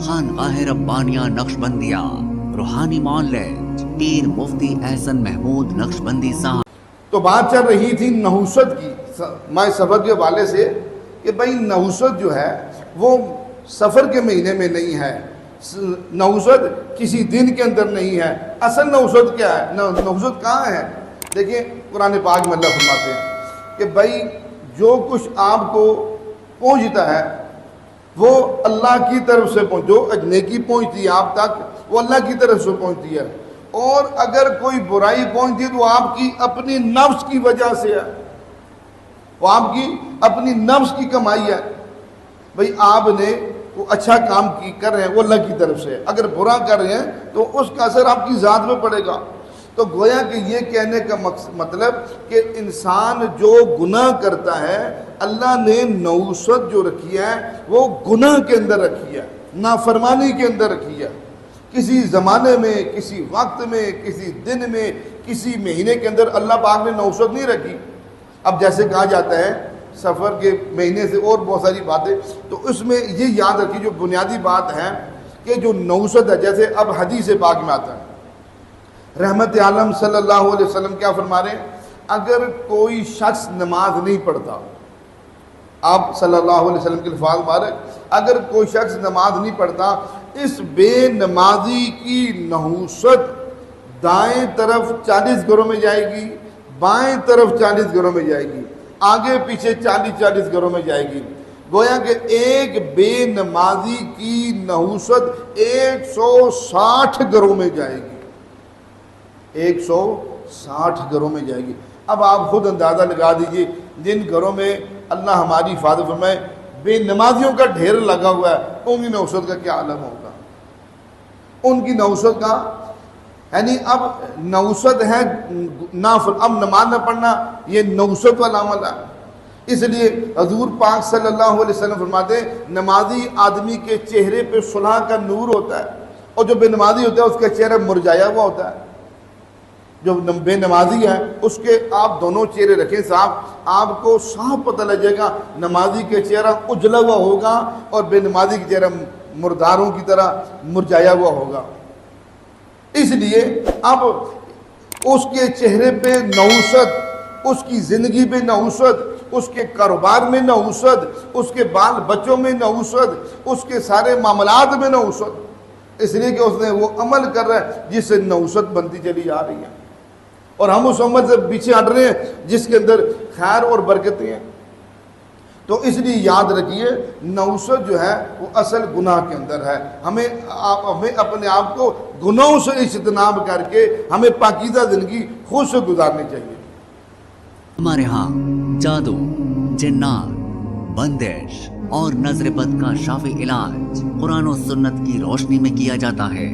خانقاہ ربانیہ نقشبندیہ روحانی معالج پیر مفتی احسن محمود نقشبندی صاحب۔ تو بات چل رہی تھی نحوست کی ماہ سفر کے حوالے سے کہ بھائی نحوست جو ہے وہ سفر کے مہینے میں نہیں ہے، نحوست کسی دن کے اندر نہیں ہے۔ اصل نحوست کیا ہے؟ نحوست کہاں ہے؟ دیکھیں قرآن پاک میں اللہ فرماتے ہیں کہ بھائی جو کچھ آپ کو پہنچتا ہے وہ اللہ کی طرف سے جو نیکی پہنچتی ہے آپ تک وہ اللہ کی طرف سے پہنچتی ہے، اور اگر کوئی برائی پہنچتی ہے تو آپ کی اپنی نفس کی وجہ سے ہے، وہ آپ کی اپنی نفس کی کمائی ہے۔ بھئی آپ نے وہ اچھا کام کر رہے ہیں وہ اللہ کی طرف سے ہے، اگر برا کر رہے ہیں تو اس کا اثر آپ کی ذات میں پڑے گا۔ تو گویا کہ یہ کہنے کا مطلب کہ انسان جو گناہ کرتا ہے اللہ نے نحوست جو رکھی ہے وہ گناہ کے اندر رکھی ہے، نافرمانی کے اندر رکھی ہے۔ کسی زمانے میں، کسی وقت میں، کسی دن میں، کسی مہینے کے اندر اللہ پاک نے نحوست نہیں رکھی۔ اب جیسے کہا جاتا ہے سفر کے مہینے سے اور بہت ساری باتیں، تو اس میں یہ یاد رکھی جو بنیادی بات ہے کہ جو نحوست ہے، جیسے اب حدیث پاک میں آتا ہے رحمت عالم صلی اللہ علیہ وسلم کیا فرما رہے ہیں، اگر کوئی شخص نماز نہیں پڑھتا، آپ صلی اللہ علیہ وسلم کے الفاظ مبارک، اگر کوئی شخص نماز نہیں پڑھتا، اس بے نمازی کی نحوست دائیں طرف 40 گھروں میں جائے گی، بائیں طرف 40 گھروں میں جائے گی، آگے پیچھے 40 گھروں میں جائے گی۔ گویا کہ ایک بے نمازی کی نحوست 160 گھروں میں جائے گی، 160 گھروں میں جائے گی۔ اب آپ خود اندازہ لگا دیجئے جن گھروں میں اللہ ہماری حفاظت فرمائے بے نمازیوں کا ڈھیر لگا ہوا ہے، ان کی نحوست کا کیا عالم ہوگا، ان کی نحوست کا، یعنی اب نحوست ہے اب نماز نہ پڑھنا یہ نحوست والا عمل ہے۔ اس لیے حضور پاک صلی اللہ علیہ وسلم فرماتے ہیں نمازی آدمی کے چہرے پہ صلح کا نور ہوتا ہے، اور جو بے نمازی ہوتا ہے اس کا چہرہ مرجھایا ہوا ہوتا ہے۔ جو بے نمازی ہے اس کے آپ دونوں چہرے رکھیں صاحب، آپ کو صاف پتہ لگ جائے گا نمازی کے چہرہ اجلا ہوا ہوگا اور بے نمازی کے چہرہ مرداروں کی طرح مرجھایا ہوا ہوگا۔ اس لیے اب اس کے چہرے پہ نحوست، اس کی زندگی پہ نحوست، اس کے کاروبار میں نحوست، اس کے بال بچوں میں نحوست، اس کے سارے معاملات میں نحوست، اس لیے کہ اس نے وہ عمل کر رہا ہے جس سے نحوست بنتی چلی جا رہی ہے، اور ہم اس عمل سے پیچھے ہٹ رہے ہیں جس کے اندر خیر اور برکتیں ہیں۔ تو اس لیے یاد رکھیے نحوست جو ہے وہ اصل گناہ کے اندر ہے۔ ہمیں اپنے آپ کو گناہوں سے اجتناب کر کے ہمیں پاکیزہ زندگی خود سے گزارنی چاہیے۔ ہمارے ہاں جادو، جنات، بندش اور نظر بد کا شافی علاج قرآن و سنت کی روشنی میں کیا جاتا ہے۔